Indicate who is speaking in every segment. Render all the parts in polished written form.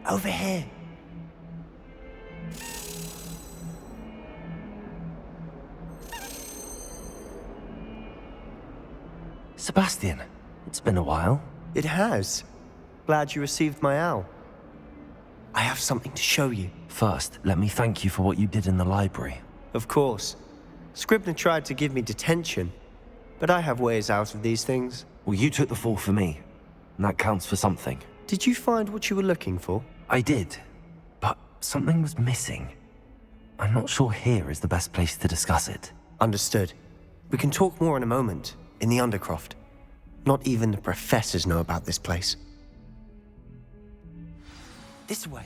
Speaker 1: Over here.
Speaker 2: Sebastian, it's been a while.
Speaker 1: It has. Glad you received my owl. I have something to show you.
Speaker 2: First, let me thank you for what you did in the library.
Speaker 1: Of course. Scribner tried to give me detention, but I have ways out of these things.
Speaker 2: Well, you took the fall for me, and that counts for something.
Speaker 1: Did you find what you were looking for?
Speaker 2: I did, but something was missing. I'm not sure here is the best place to discuss it.
Speaker 1: Understood. We can talk more in a moment, in the Undercroft. Not even the professors know about this place. This way.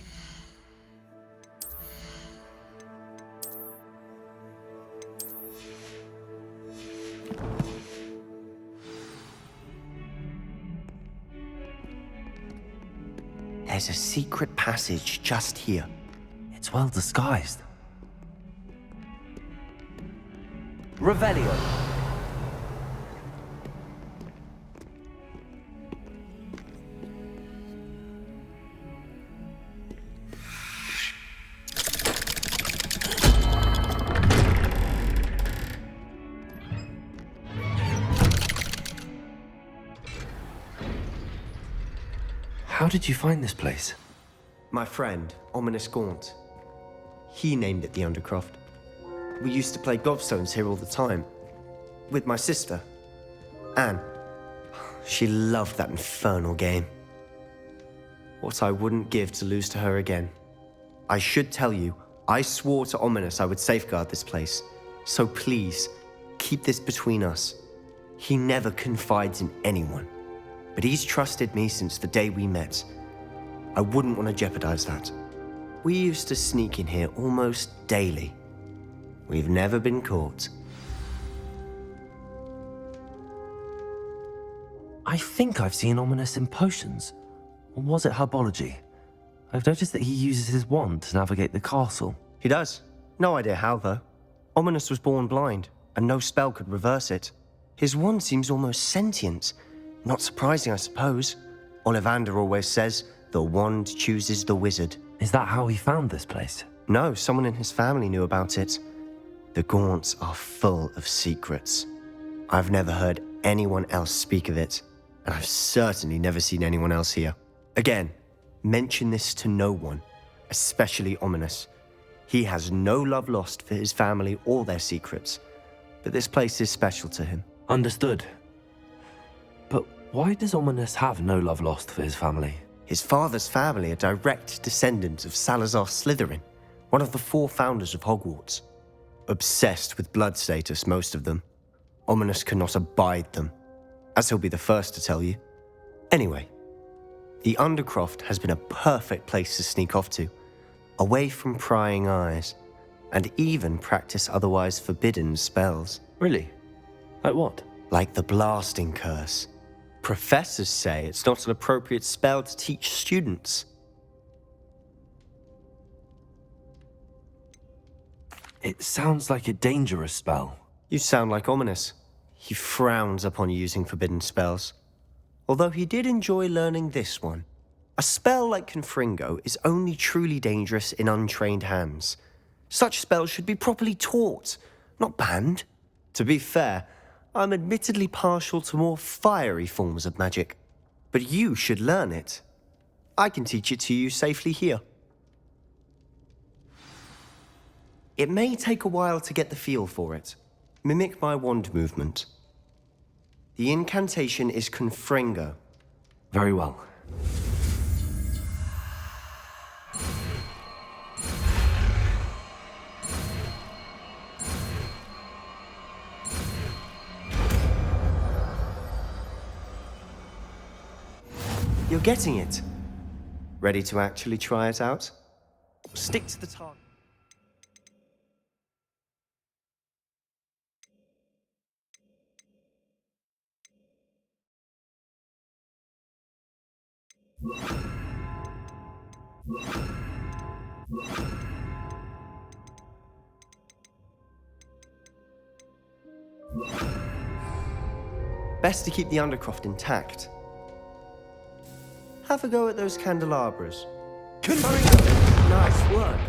Speaker 1: There's a secret passage just here.
Speaker 2: It's well disguised.
Speaker 1: Revelio.
Speaker 2: How did you find this place?
Speaker 1: My friend, Ominous Gaunt. He named it the Undercroft. We used to play gobstones here all the time. With my sister, Anne. She loved that infernal game. What I wouldn't give to lose to her again. I should tell you, I swore to Ominous I would safeguard this place. So please, keep this between us. He never confides in anyone. But he's trusted me since the day we met. I wouldn't want to jeopardize that. We used to sneak in here almost daily. We've never been caught.
Speaker 2: I think I've seen Ominous in potions. Or was it herbology? I've noticed that he uses his wand to navigate the castle.
Speaker 1: He does. No idea how, though. Ominous was born blind, and no spell could reverse it. His wand seems almost sentient. Not surprising, I suppose. Ollivander always says, the wand chooses the wizard.
Speaker 2: Is that how he found this place?
Speaker 1: No, someone in his family knew about it. The Gaunts are full of secrets. I've never heard anyone else speak of it, and I've certainly never seen anyone else here. Again, mention this to no one, especially Ominous. He has no love lost for his family or their secrets, but this place is special to him.
Speaker 2: Understood. But why does Ominous have no love lost for his family?
Speaker 1: His father's family are direct descendants of Salazar Slytherin, one of the 4 founders of Hogwarts. Obsessed with blood status, most of them. Ominous cannot abide them, as he'll be the first to tell you. Anyway, the Undercroft has been a perfect place to sneak off to, away from prying eyes, and even practice otherwise forbidden spells.
Speaker 2: Really? Like what?
Speaker 1: Like the blasting curse. Professors say it's not an appropriate spell to teach students.
Speaker 2: It sounds like a dangerous spell.
Speaker 1: You sound like Ominous. He frowns upon using forbidden spells. Although he did enjoy learning this one. A spell like Confringo is only truly dangerous in untrained hands. Such spells should be properly taught, not banned. To be fair, I'm admittedly partial to more fiery forms of magic. But you should learn it. I can teach it to you safely here. It may take a while to get the feel for it. Mimic my wand movement. The incantation is Confringo.
Speaker 2: Very well.
Speaker 1: You're getting it. Ready to actually try it out? Stick to the target. Best to keep the Undercroft intact. Have a go at those candelabras. Confringo! Nice work.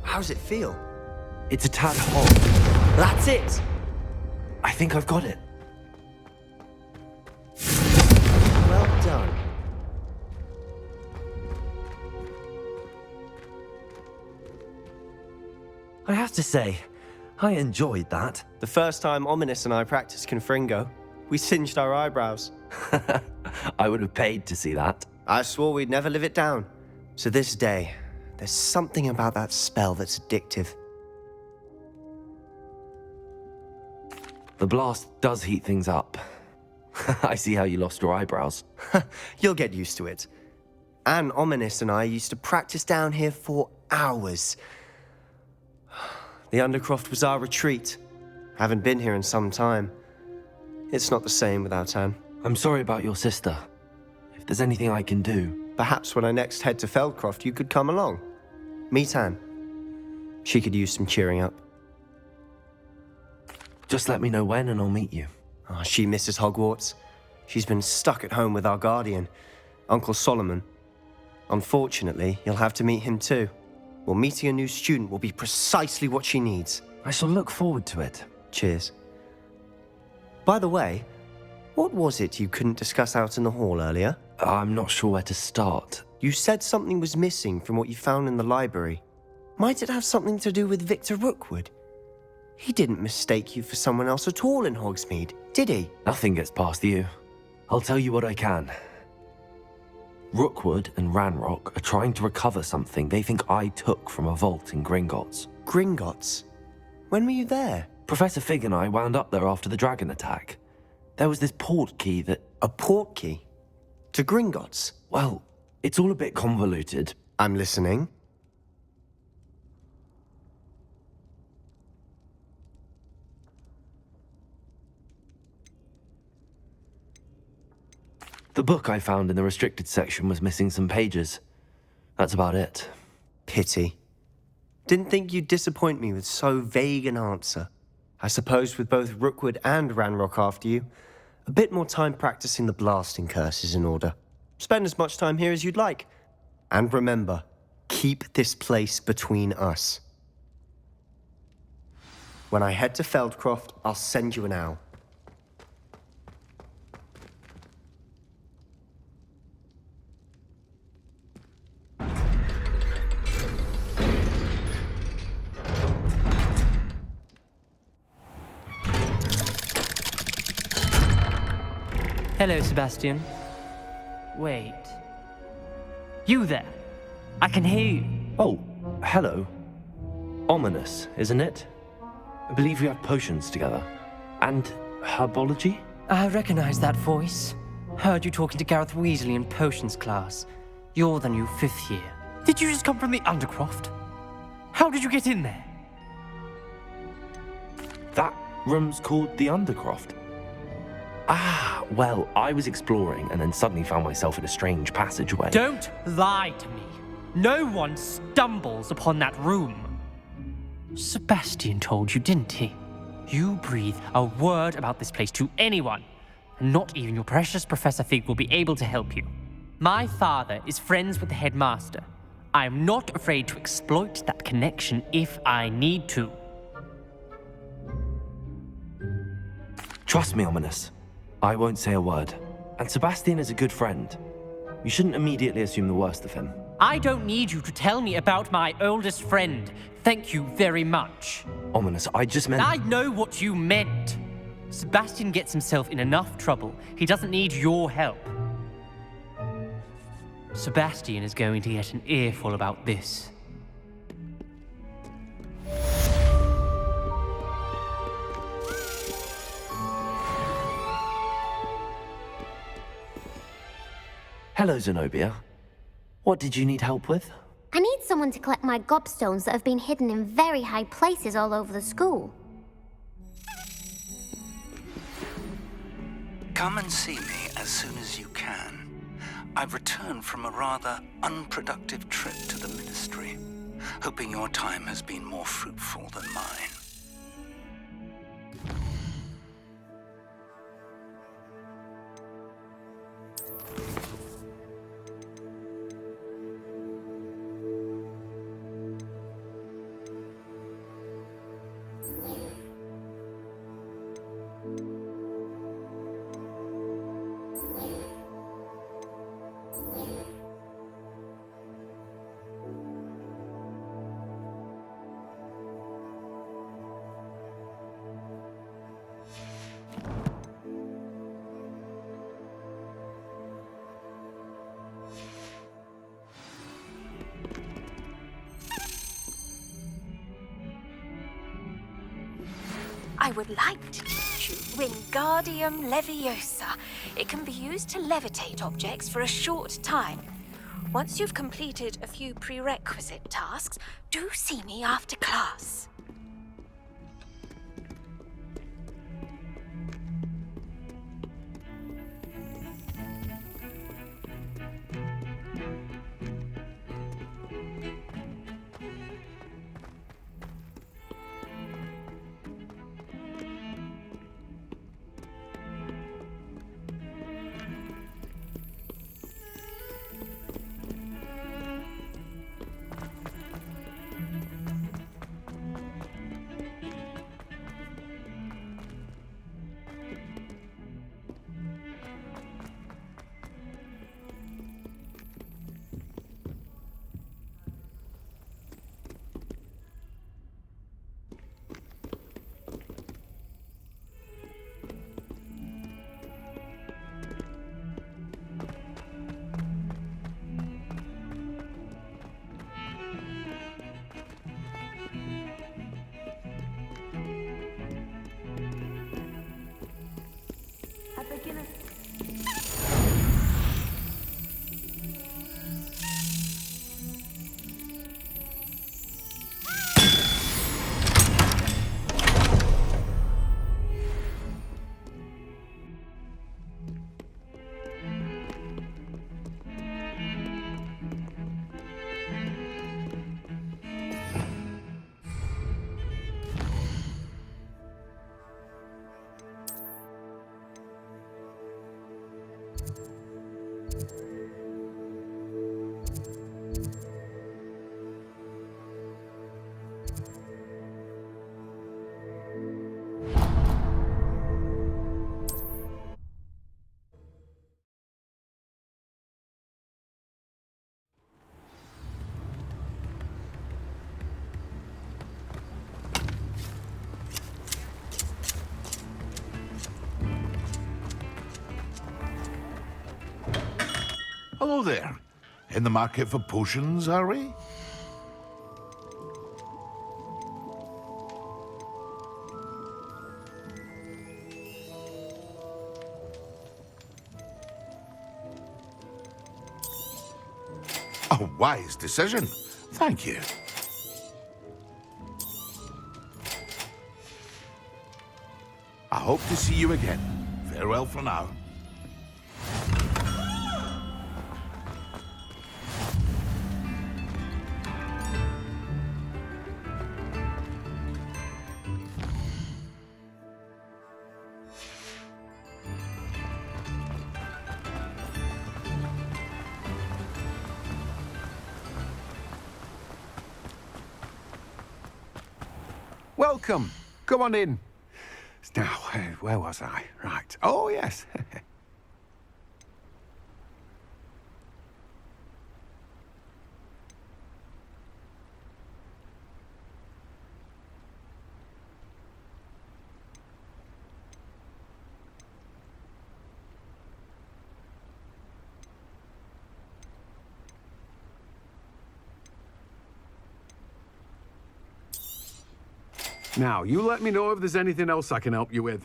Speaker 1: How's it feel?
Speaker 2: It's a tad hot.
Speaker 1: That's it!
Speaker 2: I think I've got it.
Speaker 1: Well done.
Speaker 2: I have to say, I enjoyed that.
Speaker 1: The first time Ominous and I practiced Confringo, we singed our eyebrows.
Speaker 2: I would have paid to see that.
Speaker 1: I swore we'd never live it down. So this day, there's something about that spell that's addictive.
Speaker 2: The blast does heat things up. I see how you lost your eyebrows.
Speaker 1: You'll get used to it. Anne, Ominous and I used to practice down here for hours. The Undercroft was our retreat. Haven't been here in some time. It's not the same without Anne.
Speaker 2: I'm sorry about your sister. If there's anything I can do...
Speaker 1: Perhaps when I next head to Feldcroft, you could come along. Meet Anne. She could use some cheering up.
Speaker 2: Just let me know when and I'll meet you.
Speaker 1: Oh, she misses Hogwarts. She's been stuck at home with our guardian, Uncle Solomon. Unfortunately, you'll have to meet him too. Well, meeting a new student will be precisely what she needs.
Speaker 2: I shall look forward to it.
Speaker 1: Cheers. By the way, what was it you couldn't discuss out in the hall earlier?
Speaker 2: I'm not sure where to start.
Speaker 1: You said something was missing from what you found in the library. Might it have something to do with Victor Rookwood? He didn't mistake you for someone else at all in Hogsmeade, did he?
Speaker 2: Nothing gets past you. I'll tell you what I can. Rookwood and Ranrock are trying to recover something they think I took from a vault in Gringotts.
Speaker 1: Gringotts? When were you there?
Speaker 2: Professor Fig and I wound up there after the dragon attack. There was this port key that...
Speaker 1: A port key? To Gringotts?
Speaker 2: Well, it's all a bit convoluted.
Speaker 1: I'm listening.
Speaker 2: The book I found in the restricted section was missing some pages. That's about it.
Speaker 1: Pity. Didn't think you'd disappoint me with so vague an answer. I suppose with both Rookwood and Ranrock after you, a bit more time practicing the blasting curse is in order. Spend as much time here as you'd like. And remember, keep this place between us. When I head to Feldcroft, I'll send you an owl.
Speaker 3: Hello, Sebastian. Wait. You there? I can hear you.
Speaker 2: Oh, hello. Ominous, isn't it? I believe we have potions together. And herbology?
Speaker 3: I recognize that voice. Heard you talking to Gareth Weasley in potions class. You're the new 5th year. Did you just come from the Undercroft? How did you get in there?
Speaker 2: That room's called the Undercroft. Ah, well, I was exploring and then suddenly found myself in a strange passageway.
Speaker 3: Don't lie to me. No one stumbles upon that room. Sebastian told you, didn't he? You breathe a word about this place to anyone, and not even your precious Professor Fig will be able to help you. My father is friends with the headmaster. I am not afraid to exploit that connection if I need to.
Speaker 2: Trust me, Ominous. I won't say a word. And Sebastian is a good friend. You shouldn't immediately assume the worst of him.
Speaker 3: I don't need you to tell me about my oldest friend. Thank you very much.
Speaker 2: Ominous, I just meant...
Speaker 3: I know what you meant. Sebastian gets himself in enough trouble. He doesn't need your help. Sebastian is going to get an earful about this.
Speaker 2: Hello, Zenobia. What did you need help with?
Speaker 4: I need someone to collect my gobstones that have been hidden in very high places all over the school.
Speaker 5: Come and see me as soon as you can. I've returned from a rather unproductive trip to the Ministry, hoping your time has been more fruitful than mine.
Speaker 6: I would like to teach you Wingardium Leviosa. It can be used to levitate objects for a short time. Once you've completed a few prerequisite tasks, do see me after class.
Speaker 7: Hello there. In the market for potions, are we? A wise decision. Thank you. I hope to see you again. Farewell for now.
Speaker 8: Welcome. Come on in. Now, where was I? Right. Oh, yes. Now, you let me know if there's anything else I can help you with.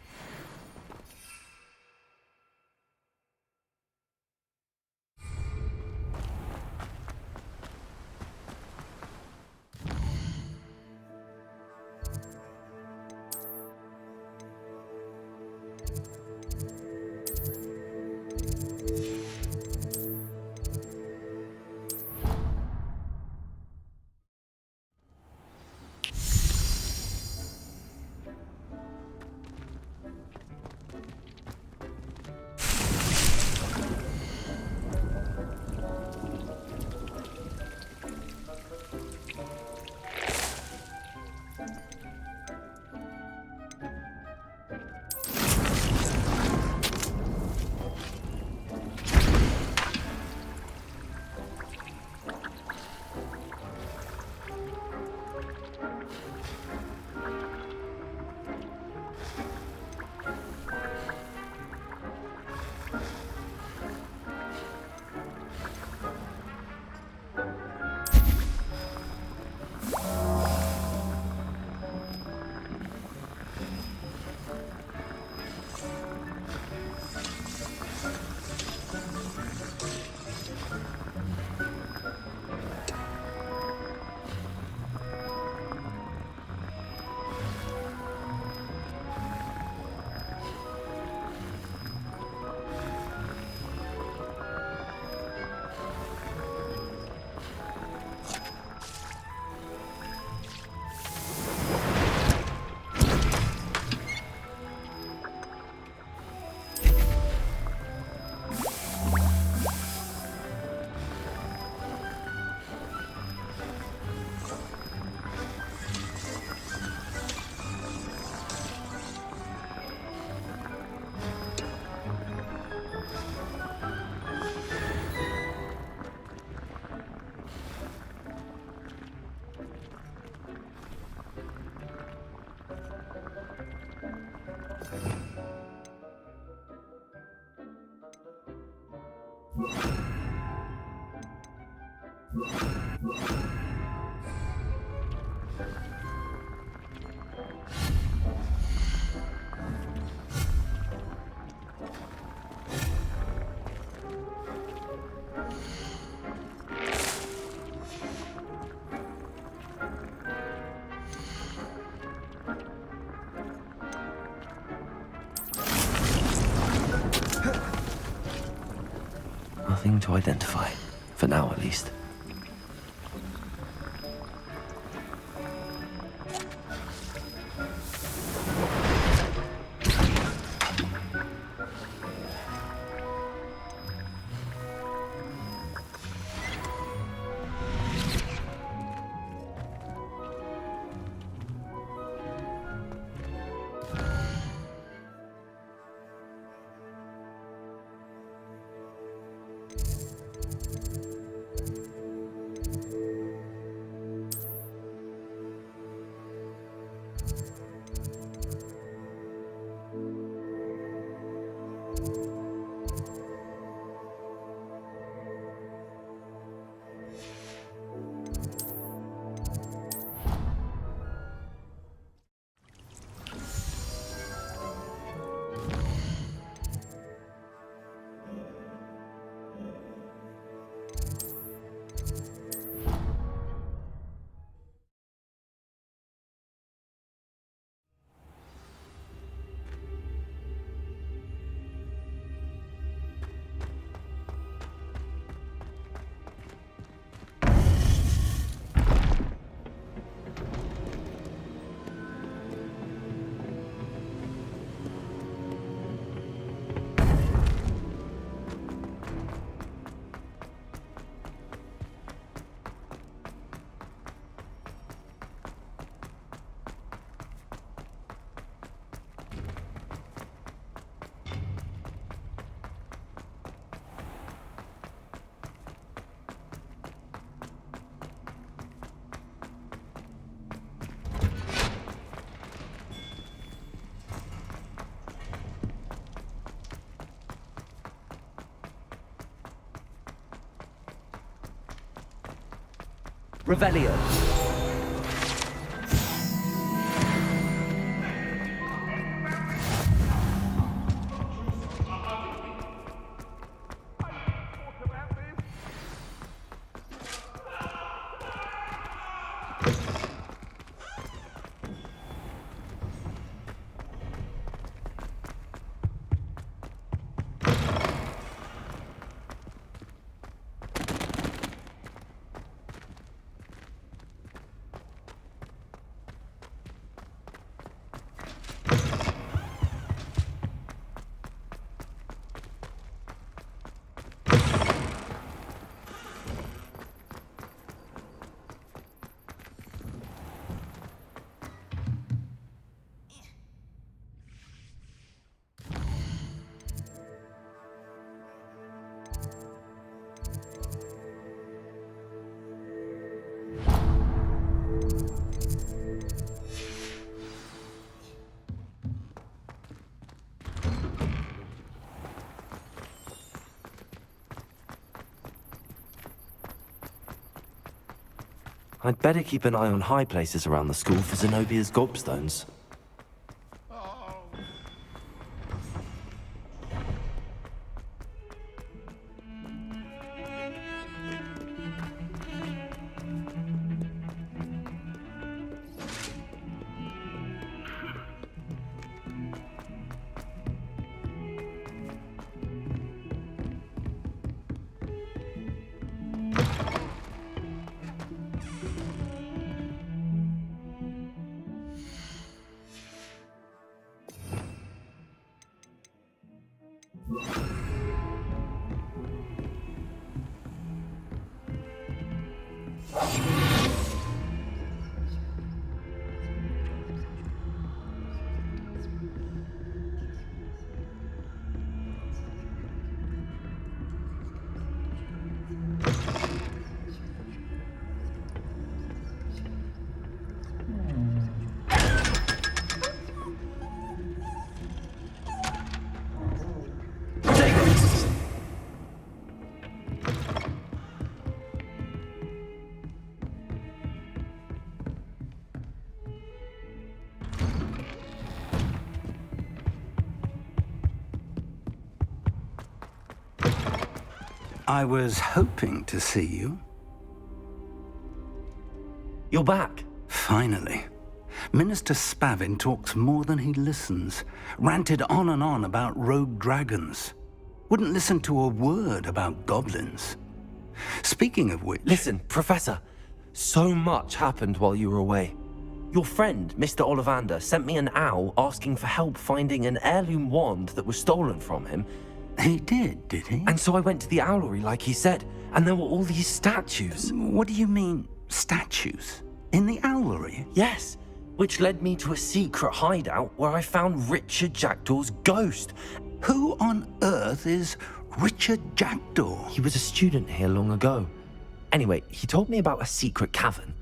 Speaker 2: Nothing to identify, for now at least. Revelio. I'd better keep an eye on high places around the school for Zenobia's gobstones.
Speaker 5: I was hoping to see you.
Speaker 2: You're back.
Speaker 5: Finally. Minister Spavin talks more than he listens. Ranted on and on about rogue dragons. Wouldn't listen to a word about goblins. Speaking of which...
Speaker 2: Listen, Professor. So much happened while you were away. Your friend, Mr. Ollivander, sent me an owl asking for help finding an heirloom wand that was stolen from him.
Speaker 5: He did he?
Speaker 2: And so I went to the owlery like he said, and there were all these statues.
Speaker 5: What do you mean, statues? In the owlery?
Speaker 2: Yes, which led me to a secret hideout where I found Richard Jackdaw's ghost.
Speaker 5: Who on earth is Richard Jackdaw?
Speaker 2: He was a student here long ago. Anyway, he told me about a secret cavern.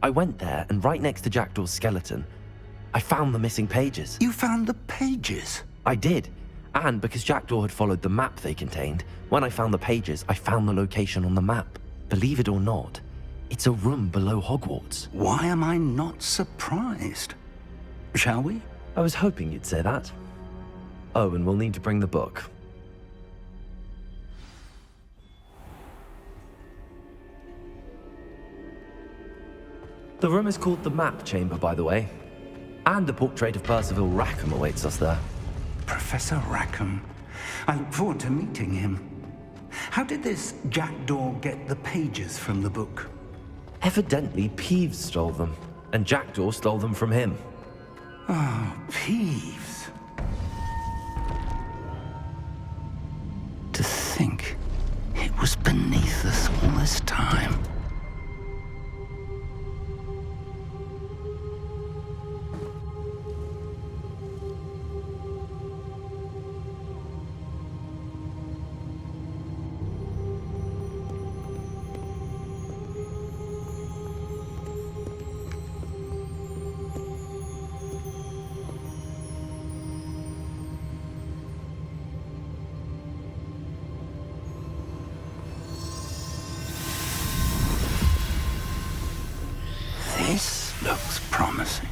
Speaker 2: I went there, and right next to Jackdaw's skeleton, I found the missing pages.
Speaker 5: You found the pages?
Speaker 2: I did. And because Jackdaw had followed the map they contained, when I found the pages, I found the location on the map. Believe it or not, it's a room below Hogwarts.
Speaker 5: Why am I not surprised? Shall we?
Speaker 2: I was hoping you'd say that. Oh, and we'll need to bring the book. The room is called the Map Chamber, by the way. And a portrait of Percival Rackham awaits us there.
Speaker 5: Professor Rackham. I look forward to meeting him. How did this Jackdaw get the pages from the book?
Speaker 2: Evidently, Peeves stole them, and Jackdaw stole them from him.
Speaker 5: Oh, Peeves. To think it was beneath us all this time. This looks promising.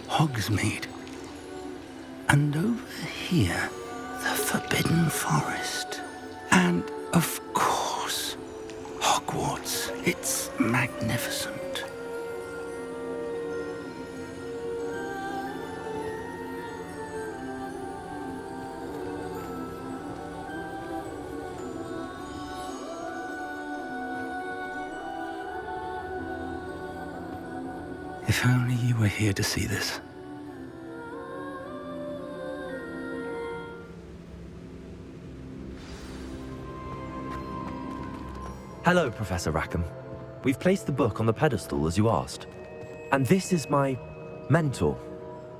Speaker 5: Hogsmeade. And over here, the Forbidden Forest. And, of course, Hogwarts. It's magnificent. If only you were here to see this.
Speaker 2: Hello, Professor Rackham. We've placed the book on the pedestal as you asked. And this is my mentor,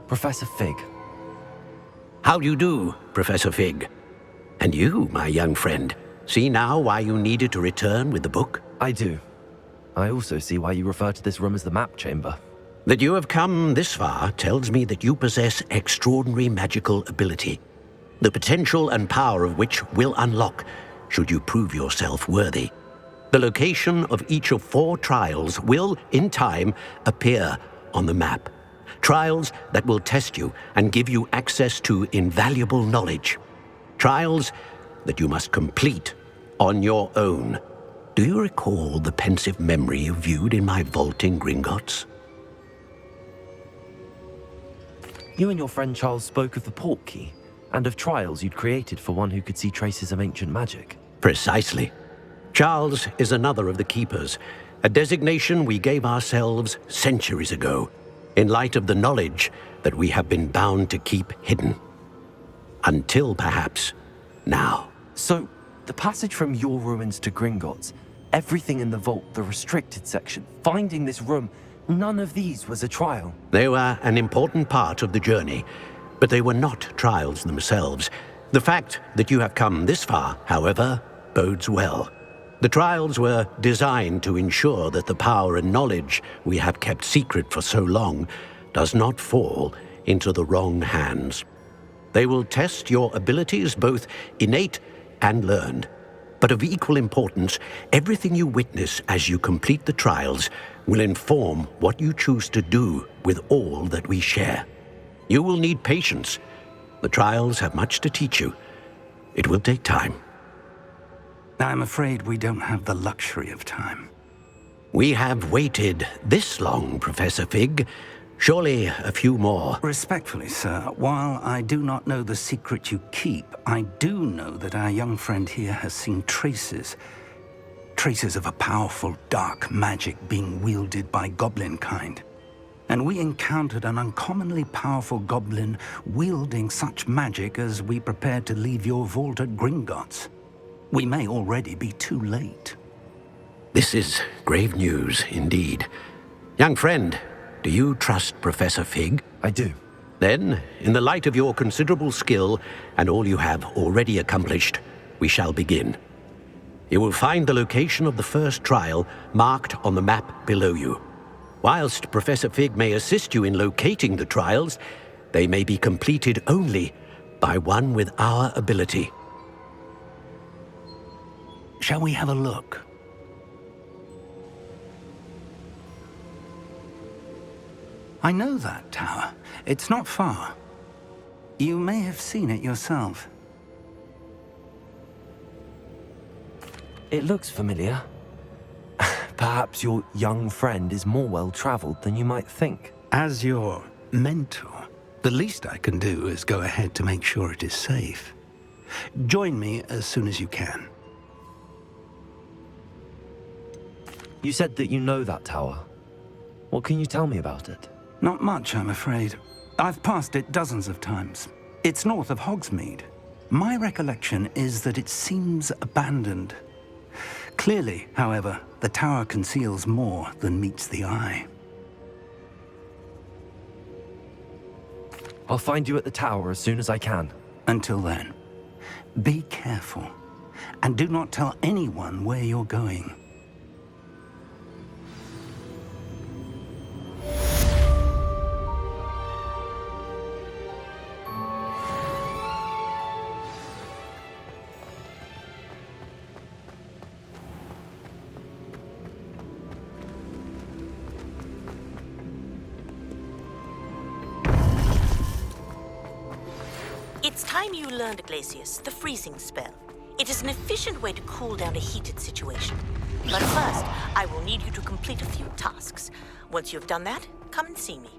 Speaker 2: Professor Fig.
Speaker 9: How do you do, Professor Fig? And you, my young friend, see now why you needed to return with the book?
Speaker 2: I do. I also see why you refer to this room as the Map Chamber.
Speaker 9: That you have come this far tells me that you possess extraordinary magical ability, the potential and power of which will unlock should you prove yourself worthy. The location of each of 4 trials will, in time, appear on the map. Trials that will test you and give you access to invaluable knowledge. Trials that you must complete on your own. Do you recall the pensive memory you viewed in my vault in Gringotts?
Speaker 2: You and your friend Charles spoke of the portkey, and of trials you'd created for one who could see traces of ancient magic.
Speaker 9: Precisely. Charles is another of the Keepers, a designation we gave ourselves centuries ago, in light of the knowledge that we have been bound to keep hidden. Until, perhaps, now.
Speaker 2: So, the passage from your ruins to Gringotts, everything in the vault, the restricted section, finding this room, none of these was a trial.
Speaker 9: They were an important part of the journey, But they were not trials themselves. The fact that you have come this far, however, bodes well. The trials were designed to ensure that the power and knowledge we have kept secret for so long does not fall into the wrong hands. They will test your abilities, both innate and learned. But of equal importance, everything you witness as you complete the trials will inform what you choose to do with all that we share. You will need patience. The trials have much to teach you. It will take time.
Speaker 5: I'm afraid we don't have the luxury of time.
Speaker 9: We have waited this long, Professor Fig. Surely a few more.
Speaker 5: Respectfully, sir, while I do not know the secret you keep, I do know that our young friend here has seen traces of a powerful dark magic being wielded by goblin kind. And we encountered an uncommonly powerful goblin wielding such magic as we prepared to leave your vault at Gringotts. We may already be too late.
Speaker 9: This is grave news indeed. Young friend, do you trust Professor Fig?
Speaker 2: I do.
Speaker 9: Then, in the light of your considerable skill and all you have already accomplished, we shall begin. You will find the location of the first trial marked on the map below you. Whilst Professor Fig may assist you in locating the trials, they may be completed only by one with our ability.
Speaker 5: Shall we have a look? I know that tower. It's not far. You may have seen it yourself.
Speaker 2: It looks familiar. Perhaps your young friend is more well-traveled than you might think.
Speaker 5: As your mentor, the least I can do is go ahead to make sure it is safe. Join me as soon as you can.
Speaker 2: You said that you know that tower. What can you tell me about it?
Speaker 5: Not much, I'm afraid. I've passed it dozens of times. It's north of Hogsmeade. My recollection is that it seems abandoned. Clearly, however, the tower conceals more than meets the eye.
Speaker 2: I'll find you at the tower as soon as I can.
Speaker 5: Until then, be careful, and do not tell anyone where you're going.
Speaker 10: It's time you learned, Glacius, the freezing spell. It is an efficient way to cool down a heated situation. But first, I will need you to complete a few tasks. Once you have done that, come and see me.